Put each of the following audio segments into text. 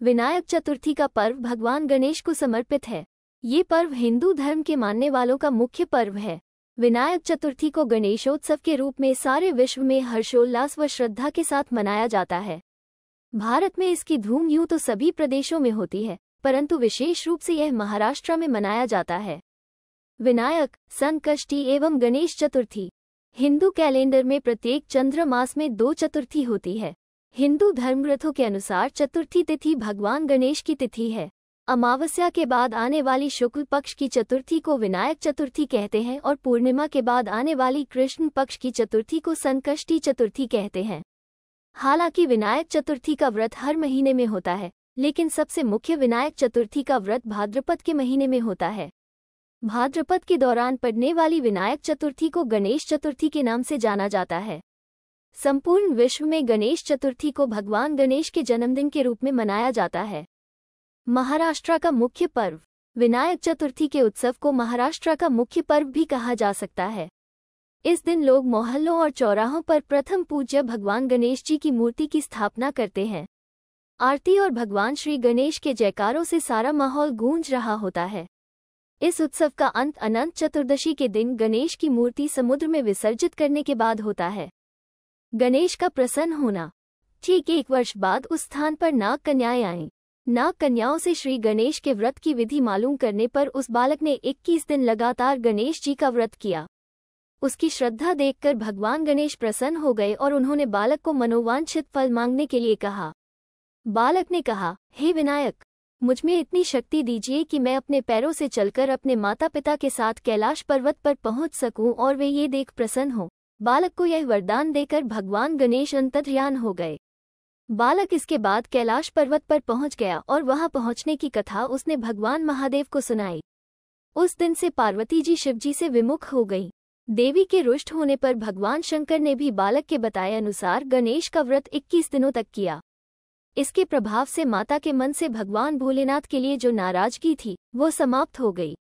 विनायक चतुर्थी का पर्व भगवान गणेश को समर्पित है। ये पर्व हिंदू धर्म के मानने वालों का मुख्य पर्व है। विनायक चतुर्थी को गणेशोत्सव के रूप में सारे विश्व में हर्षोल्लास व श्रद्धा के साथ मनाया जाता है। भारत में इसकी धूम यूं तो सभी प्रदेशों में होती है, परंतु विशेष रूप से यह महाराष्ट्र में मनाया जाता है। विनायक, संकष्टी एवं गणेश चतुर्थी। हिंदू कैलेंडर में प्रत्येक चंद्र मास में 2 चतुर्थी होती है। हिंदू धर्मग्रंथों के अनुसार चतुर्थी तिथि भगवान गणेश की तिथि है। अमावस्या के बाद आने वाली शुक्ल पक्ष की चतुर्थी को विनायक चतुर्थी कहते हैं और पूर्णिमा के बाद आने वाली कृष्ण पक्ष की चतुर्थी को संकष्टी चतुर्थी कहते हैं। हालांकि विनायक चतुर्थी का व्रत हर महीने में होता है, लेकिन सबसे मुख्य विनायक चतुर्थी का व्रत भाद्रपद के महीने में होता है। भाद्रपद के दौरान पड़ने वाली विनायक चतुर्थी को गणेश चतुर्थी के नाम से जाना जाता है। संपूर्ण विश्व में गणेश चतुर्थी को भगवान गणेश के जन्मदिन के रूप में मनाया जाता है। महाराष्ट्र का मुख्य पर्व। विनायक चतुर्थी के उत्सव को महाराष्ट्र का मुख्य पर्व भी कहा जा सकता है। इस दिन लोग मोहल्लों और चौराहों पर प्रथम पूज्य भगवान गणेश जी की मूर्ति की स्थापना करते हैं। आरती और भगवान श्री गणेश के जयकारों से सारा माहौल गूंज रहा होता है। इस उत्सव का अंत अनंत चतुर्दशी के दिन गणेश की मूर्ति समुद्र में विसर्जित करने के बाद होता है। गणेश का प्रसन्न होना। ठीक 1 वर्ष बाद उस स्थान पर नाग कन्याएं आईं। नाग कन्याओं से श्री गणेश के व्रत की विधि मालूम करने पर उस बालक ने 21 दिन लगातार गणेश जी का व्रत किया। उसकी श्रद्धा देखकर भगवान गणेश प्रसन्न हो गए और उन्होंने बालक को मनोवांछित फल मांगने के लिए कहा। बालक ने कहा, हे विनायक, मुझमें इतनी शक्ति दीजिए कि मैं अपने पैरों से चलकर अपने माता पिता के साथ कैलाश पर्वत पर पहुंच सकूं और वे ये देख प्रसन्न हो। बालक को यह वरदान देकर भगवान गणेश अंतर्ध्यान हो गए। बालक इसके बाद कैलाश पर्वत पर पहुंच गया और वहां पहुंचने की कथा उसने भगवान महादेव को सुनाई। उस दिन से पार्वती जी शिवजी से विमुख हो गई। देवी के रुष्ट होने पर भगवान शंकर ने भी बालक के बताए अनुसार गणेश का व्रत 21 दिनों तक किया। इसके प्रभाव से माता के मन से भगवान भोलेनाथ के लिए जो नाराजगी थी वो समाप्त हो गई।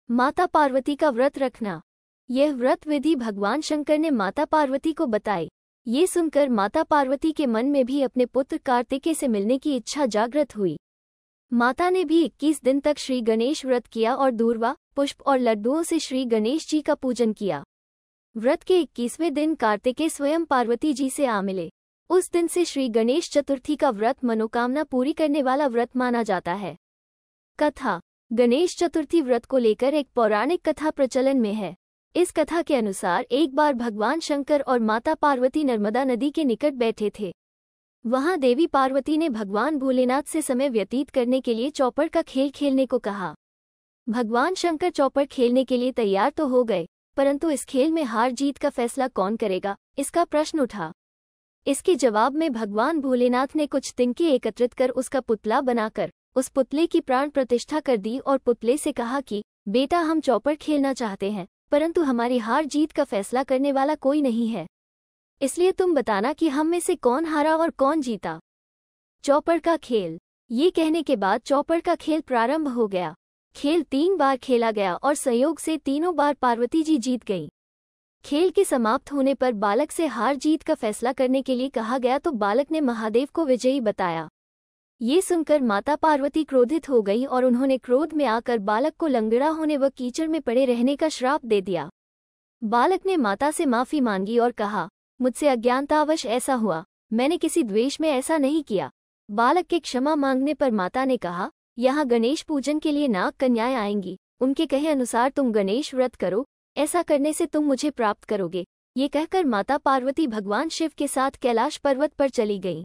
माता पार्वती का व्रत रखना। यह व्रत विधि भगवान शंकर ने माता पार्वती को बताई। ये सुनकर माता पार्वती के मन में भी अपने पुत्र कार्तिकेय से मिलने की इच्छा जागृत हुई। माता ने भी 21 दिन तक श्री गणेश व्रत किया और दूर्वा, पुष्प और लड्डुओं से श्री गणेश जी का पूजन किया। व्रत के 21वें दिन कार्तिकेय स्वयं पार्वती जी से आ मिले। उस दिन से श्री गणेश चतुर्थी का व्रत मनोकामना पूरी करने वाला व्रत माना जाता है। कथा। गणेश चतुर्थी व्रत को लेकर एक पौराणिक कथा प्रचलन में है। इस कथा के अनुसार एक बार भगवान शंकर और माता पार्वती नर्मदा नदी के निकट बैठे थे। वहां देवी पार्वती ने भगवान भोलेनाथ से समय व्यतीत करने के लिए चौपड़ का खेल खेलने को कहा। भगवान शंकर चौपड़ खेलने के लिए तैयार तो हो गए, परंतु इस खेल में हार जीत का फैसला कौन करेगा, इसका प्रश्न उठा। इसके जवाब में भगवान भोलेनाथ ने कुछ तिनके एकत्रित कर उसका पुतला बनाकर उस पुतले की प्राण प्रतिष्ठा कर दी और पुतले से कहा कि बेटा, हम चौपड़ खेलना चाहते हैं, परंतु हमारी हार जीत का फैसला करने वाला कोई नहीं है, इसलिए तुम बताना कि हम में से कौन हारा और कौन जीता। चौपड़ का खेल। ये कहने के बाद चौपड़ का खेल प्रारंभ हो गया। खेल 3 बार खेला गया और संयोग से तीनों बार पार्वती जी जीत गई। खेल के समाप्त होने पर बालक से हार जीत का फैसला करने के लिए कहा गया तो बालक ने महादेव को विजयी बताया। ये सुनकर माता पार्वती क्रोधित हो गई और उन्होंने क्रोध में आकर बालक को लंगड़ा होने व कीचड़ में पड़े रहने का श्राप दे दिया। बालक ने माता से माफी मांगी और कहा, मुझसे अज्ञानतावश ऐसा हुआ, मैंने किसी द्वेष में ऐसा नहीं किया। बालक के क्षमा मांगने पर माता ने कहा, यहाँ गणेश पूजन के लिए नाग कन्याएं आएंगी, उनके कहे अनुसार तुम गणेश व्रत करो, ऐसा करने से तुम मुझे प्राप्त करोगे। ये कहकर माता पार्वती भगवान शिव के साथ कैलाश पर्वत पर चली गईं।